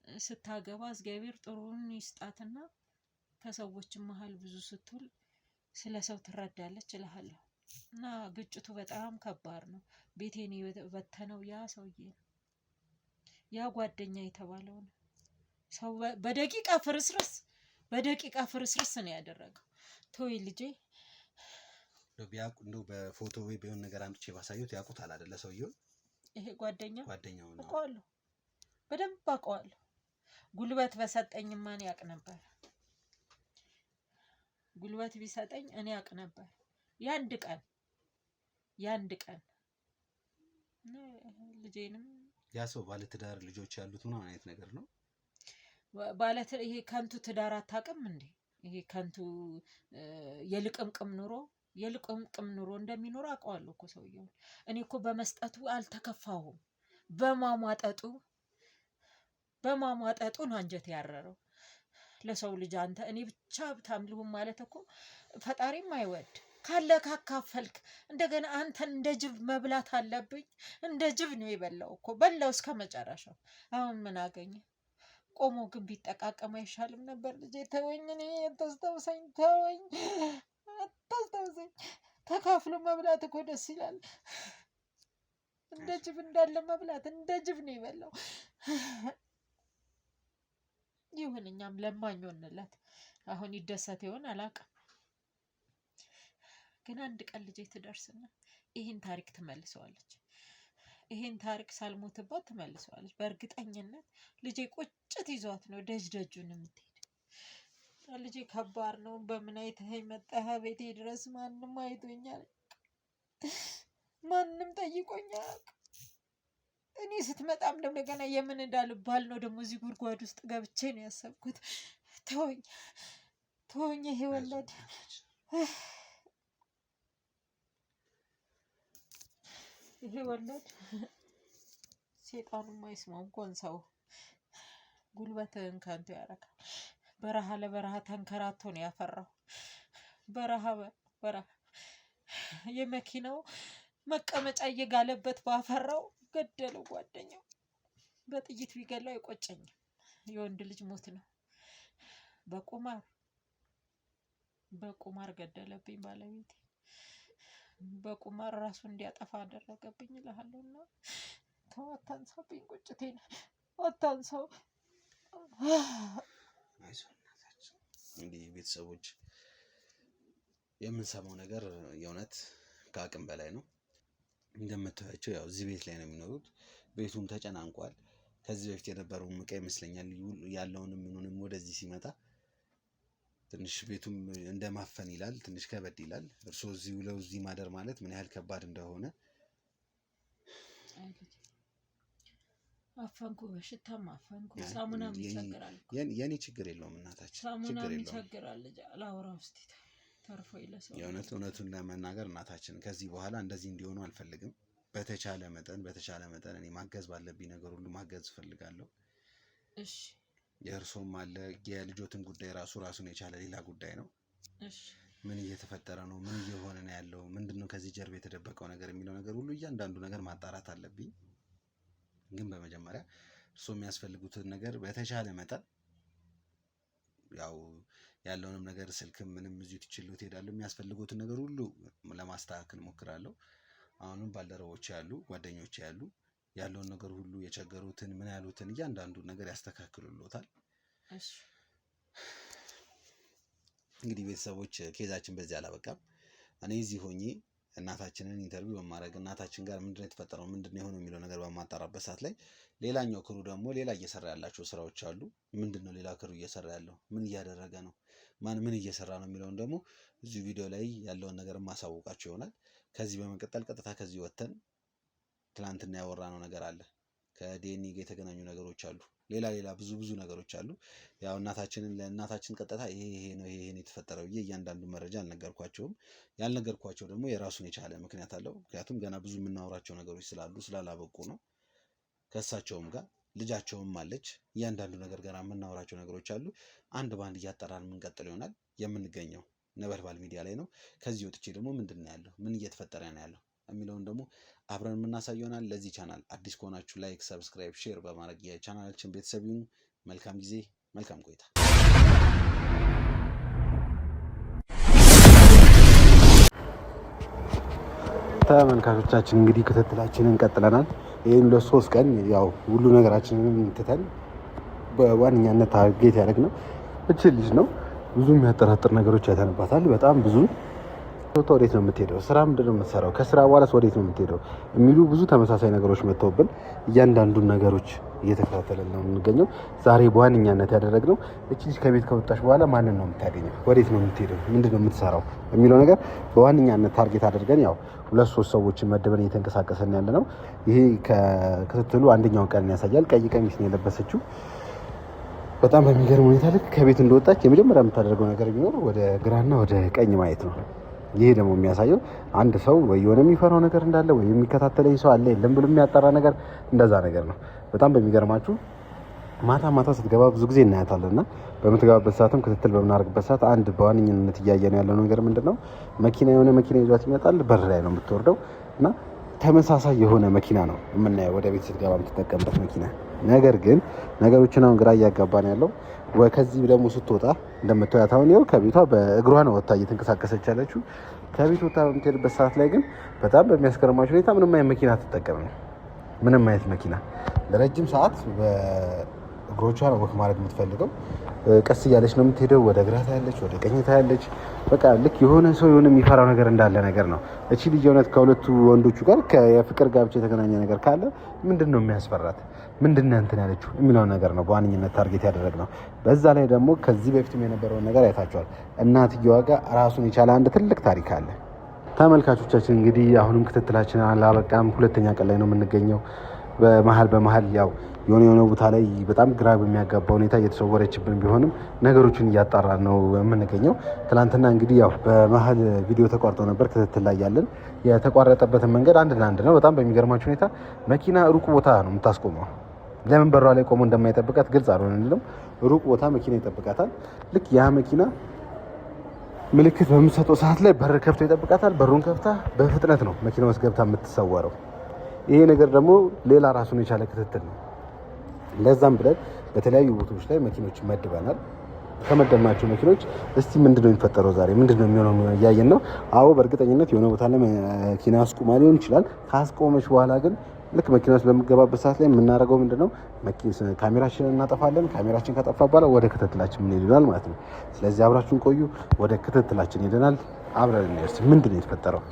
ስታገባ እግዚአብሔር ጥሩን ይስጣትና ከሰዎች መሀል ብዙ ስትውል ስለ ሰው ትረዳለች እልሃለሁ። እና ግጭቱ በጣም ከባድ ነው። ቤቴን የበተነው ያ ሰውዬ ነው፣ ያ ጓደኛ የተባለው ነው። ሰው በደቂቃ ፍርስርስ ነው ያደረገው። ተወይ ልጄ። እንደው በፎቶ ወይ በሆነ ነገር አምጥቼ ባሳየሁት ያውቁታል አይደለ ሰውየው? ይሄ ጓደኛው ነው። አውቀዋለሁ፣ በደንብ አውቀዋለሁ። ጉልበት በሰጠኝ ማን ያውቅ ነበር? ጉልበት ቢሰጠኝ እኔ ያውቅ ነበር። ያንድ ቀን ልጄንም ያ ሰው ባለትዳር ልጆች ያሉት ምን አይነት ነገር ነው? ይሄ ከንቱ ትዳር አታውቅም እንዴ? ይሄ ከንቱ የልቅምቅም ኑሮ እንደሚኖር አውቀዋለሁ እኮ ሰውየው። እኔ እኮ በመስጠቱ አልተከፋሁም። በማሟጠጡ ነው አንጀት ያረረው። ለሰው ልጅ አንተ እኔ ብቻ ታምልሁም ማለት እኮ ፈጣሪም አይወድ። ካለ ካካፈልክ እንደገና አንተን እንደ ጅብ መብላት አለብኝ? እንደ ጅብ ነው የበላው እኮ በላው እስከ መጨረሻው። አሁን ምን አገኘ? ቆሞ ግን ቢጠቃቀም አይሻልም ነበር? ልጄ ተወኝ፣ እኔ አታስታውሰኝ፣ ተወኝ፣ አታስታውሰኝ። ተካፍሎ መብላት እኮ ደስ ይላል። እንደ ጅብ እንዳለ መብላት፣ እንደ ጅብ ነው የበላው። ይሁን እኛም ለማኝ ሆንለት። አሁን ይደሰት ይሆን አላውቅም። ግን አንድ ቀን ልጄ ትደርስና ይህን ታሪክ ትመልሰዋለች። ይሄን ታሪክ ሳልሞትባት ትመልሰዋለች በእርግጠኝነት። ልጄ ቁጭት ይዟት ነው ደጁን የምትሄድ። ልጄ ከባድ ነው። በምን አይተኸኝ መጣህ ቤቴ ድረስ? ማንም አይቶኛል፣ ማንም ጠይቆኛል። እኔ ስትመጣም እንደገና የምን እንዳልባል ነው ደግሞ እዚህ ጉድጓድ ውስጥ ገብቼ ነው ያሰብኩት። ተወኝ ይሄ ወለድ ሴጣኑማ ይስማው እንኳን ሰው ጉልበትህን ከንቱ ያደርጋል። በረሃ ለበረሃ ተንከራቶ ነው ያፈራው። በረሃ የመኪናው መቀመጫ እየጋለበት ባፈራው ገደለው ጓደኛው። በጥይት ቢገለው አይቆጨኝም። የወንድ ልጅ ሞት ነው። በቁማር ገደለብኝ ባለቤቴ። በቁማር ራሱ እንዲያጠፋ አደረገብኝ እልሃለሁና ተው፣ አታንሳብኝ ቁጭቴን፣ አታንሳው። እንግዲህ ቤተሰቦች የምንሰማው ነገር የእውነት ከአቅም በላይ ነው። እንደምታዩቸው ያው እዚህ ቤት ላይ ነው የሚኖሩት። ቤቱም ተጨናንቋል። ከዚህ በፊት የነበረው ሙቃ ይመስለኛል ያለውንም ምኑንም ወደዚህ ሲመጣ ትንሽ ቤቱም እንደማፈን ይላል፣ ትንሽ ከበድ ይላል። እርሶ እዚህ ውለው እዚህ ማደር ማለት ምን ያህል ከባድ እንደሆነ አፈንኩ፣ በሽታም አፈንኩ። ሳሙናም ይቸግራል። የኔ ችግር የለውም እናታችን፣ ሳሙናም ይቸግራል። ላውራ ውስጥ ተርፎ ይለሰው እውነቱን ለመናገር እናታችን ከዚህ በኋላ እንደዚህ እንዲሆኑ አልፈልግም። በተቻለ መጠን እኔ ማገዝ ባለብኝ ነገር ሁሉ ማገዝ እፈልጋለሁ። እሺ የእርሶም አለ የልጆትን ጉዳይ ራሱን የቻለ ሌላ ጉዳይ ነው። እሺ ምን እየተፈጠረ ነው? ምን እየሆነ ነው ያለው? ምንድነው ከዚህ ጀርባ የተደበቀው ነገር የሚለው ነገር ሁሉ እያንዳንዱ ነገር ማጣራት አለብኝ። ግን በመጀመሪያ እርሶ የሚያስፈልጉትን ነገር በተቻለ መጠን ያው ያለውንም ነገር ስልክም ምንም እዚሁ ትችሉት ትሄዳለሁ። የሚያስፈልጉትን ነገር ሁሉ ለማስተካከል ሞክራለሁ። አሁንም ባልደረቦች ያሉ ጓደኞች ያለውን ነገር ሁሉ የቸገሩትን ምን ያሉትን እያንዳንዱን ነገር ያስተካክሉልዎታል። እሺ እንግዲህ ቤተሰቦች ኬዛችን በዚህ አላበቃም። እኔ እዚህ ሆኜ እናታችንን ኢንተርቪው በማድረግ እናታችን ጋር ምንድነው የተፈጠረው ምንድነው የሆነው የሚለው ነገር በማጣራበት ሰዓት ላይ ሌላኛው ክሩ ደግሞ ሌላ እየሰራ ያላቸው ስራዎች አሉ። ምንድነው ሌላ ክሩ እየሰራ ያለው? ምን እያደረገ ነው? ማን ምን እየሰራ ነው የሚለውን ደግሞ እዚህ ቪዲዮ ላይ ያለውን ነገር ማሳወቃችሁ ይሆናል። ከዚህ በመቀጠል ቀጥታ ከዚህ ወተን ትላንትና ያወራነው ነገር አለ። ከዲኤንኤ ጋር የተገናኙ ነገሮች አሉ። ሌላ ብዙ ነገሮች አሉ። ያው ለእናታችን ቀጥታ ይሄ ነው የተፈጠረው ብዬ እያንዳንዱ መረጃ አልነገርኳቸውም። ያልነገርኳቸው ደግሞ የራሱን የቻለ ምክንያት አለው። ምክንያቱም ገና ብዙ የምናወራቸው ነገሮች ስላላበቁ ነው። ከእሳቸውም ጋር ልጃቸውም አለች። እያንዳንዱ ነገር ገና የምናወራቸው ነገሮች አሉ። አንድ ባንድ እያጠራን የምንቀጥል ይሆናል። የምንገኘው ነበልባል ሚዲያ ላይ ነው። ከዚህ ወጥቼ ደግሞ ምንድን ነው ያለው ምን እየተፈጠረ ነው ያለው የሚለውን ደግሞ አብረን የምናሳይ ይሆናል። ለዚህ ቻናል አዲስ ከሆናችሁ ላይክ፣ ሰብስክራይብ፣ ሼር በማድረግ የቻናላችን ቤተሰብ ይሁኑ። መልካም ጊዜ፣ መልካም ቆይታ። ተመልካቾቻችን እንግዲህ ክትትላችንን ቀጥለናል። ይህን ለ3 ቀን ያው ሁሉ ነገራችንን ትተን በዋነኛነት ታርጌት ያደረግነው እቺ ልጅ ነው። ብዙ የሚያጠራጥር ነገሮች አይተንባታል። በጣም ብዙ ወዴት ነው የምትሄደው? ስራ ምንድን ነው የምትሰራው? ከስራ በኋላስ ወዴት ነው የምትሄደው? የሚሉ ብዙ ተመሳሳይ ነገሮች መጥተውብን እያንዳንዱን ነገሮች እየተከታተልን ነው የምንገኘው። ዛሬ በዋነኛነት ያደረግነው እቺ ልጅ ከቤት ከወጣች በኋላ ማንን ነው የምታገኘው? ወዴት ነው የምትሄደው? ምንድን ነው የምትሰራው? የሚለው ነገር በዋነኛነት ታርጌት አድርገን ያው 2-3 ሰዎችን መድበን እየተንቀሳቀሰን ያለ ነው። ይሄ ከክትትሉ አንደኛውን ቀን ያሳያል። ቀይ ቀሚስ ነው የለበሰችው። በጣም በሚገርም ሁኔታ ልክ ከቤት እንደወጣች የመጀመሪያ የምታደርገው ነገር ቢኖር ወደ ግራና ወደ ቀኝ ማየት ነው። ይሄ ደግሞ የሚያሳየው አንድ ሰው ወይ የሆነ የሚፈራው ነገር እንዳለ ወይ የሚከታተለኝ ሰው አለ የለም ብሎ የሚያጣራ ነገር እንደዛ ነገር ነው። በጣም በሚገርማችሁ ማታ ስትገባ ብዙ ጊዜ እናያታለን እና በምትገባበት ሰዓትም ክትትል በምናደርግበት ሰዓት አንድ በዋነኝነት እያየን ያለው ነገር ምንድን ነው? የሆነ መኪና ይዟት ይመጣል። በር ላይ ነው የምትወርደው እና ተመሳሳይ የሆነ መኪና ነው የምናየው ወደ ቤት ስትገባ የምትጠቀምበት መኪና። ነገር ግን ነገሮችን አሁን ግራ እያጋባን ያለው ከዚህ ደግሞ ስትወጣ እንደምታዩት አሁን ይኸው ከቤቷ በእግሯ ነው ወጥታ እየተንቀሳቀሰች ያለችው። ከቤት ወጥታ በምትሄድበት ሰዓት ላይ ግን በጣም በሚያስገርማችሁ ሁኔታ ምንም አይነት መኪና አትጠቀምም። ምንም አይነት መኪና ለረጅም ሰዓት በእግሮቿ ነው ወክ ማድረግ የምትፈልገው። ቀስ እያለች ነው የምትሄደው። ወደ ግራ ታያለች፣ ወደ ቀኝ ታያለች። በቃ ልክ የሆነ ሰው የሆነ የሚፈራው ነገር እንዳለ ነገር ነው። እቺ ልጅ እውነት ከሁለቱ ወንዶቹ ጋር የፍቅር ጋብቻ የተገናኘ ነገር ካለ ምንድን ነው የሚያስፈራት? ምንድን ነው እንትን ያለችው የሚለውን ነገር ነው በዋነኝነት ታርጌት ያደረግነው። በዛ ላይ ደግሞ ከዚህ በፊትም የነበረውን ነገር አይታችኋል። እናትየዋ ጋር ራሱን የቻለ አንድ ትልቅ ታሪክ አለ። ተመልካቾቻችን እንግዲህ አሁንም ክትትላችን አላበቃም። 2ኛ ቀን ላይ ነው የምንገኘው። በመሀል ያው የሆነ ቦታ ላይ በጣም ግራ በሚያጋባ ሁኔታ እየተሰወረችብን ቢሆንም ነገሮችን እያጣራን ነው የምንገኘው። ትናንትና እንግዲህ ያው በመሀል ቪዲዮ ተቋርጦ ነበር ክትትል ላይ ያለን። የተቋረጠበትን መንገድ አንድ ለአንድ ነው። በጣም በሚገርማችሁ ሁኔታ መኪና ሩቅ ቦታ ነው የምታስቆመው። ለምን በሯ ላይ ቆሞ እንደማይጠብቃት ግልጽ አልሆነልንም። ሩቅ ቦታ መኪና ይጠብቃታል። ልክ ያ መኪና ምልክት በምትሰጠው ሰዓት ላይ በር ከፍቶ ይጠብቃታል። በሩን ከፍታ በፍጥነት ነው መኪና ውስጥ ገብታ የምትሰወረው። ይሄ ነገር ደግሞ ሌላ ራሱን የቻለ ክትትል ነው። ለዛም ብለን በተለያዩ ቦታዎች ላይ መኪኖች መድበናል። ከመደብናቸው መኪኖች እስቲ ምንድነው የሚፈጠረው ዛሬ ምንድነው የሚሆነው እያየን ነው። አዎ በእርግጠኝነት የሆነ ቦታ ላይ መኪና አስቁማ ሊሆን ይችላል። ካስቆመች በኋላ ግን ልክ መኪና ውስጥ በምገባበት ሰዓት ላይ የምናደርገው ምንድነው ካሜራችንን እናጠፋለን። ካሜራችን ከጠፋ በኋላ ወደ ክትትላችን ምን ይላል ማለት ነው። ስለዚህ አብራችሁን ቆዩ። ወደ ክትትላችን ሄደናል። አብረን እንየው ምንድነው የተፈጠረው።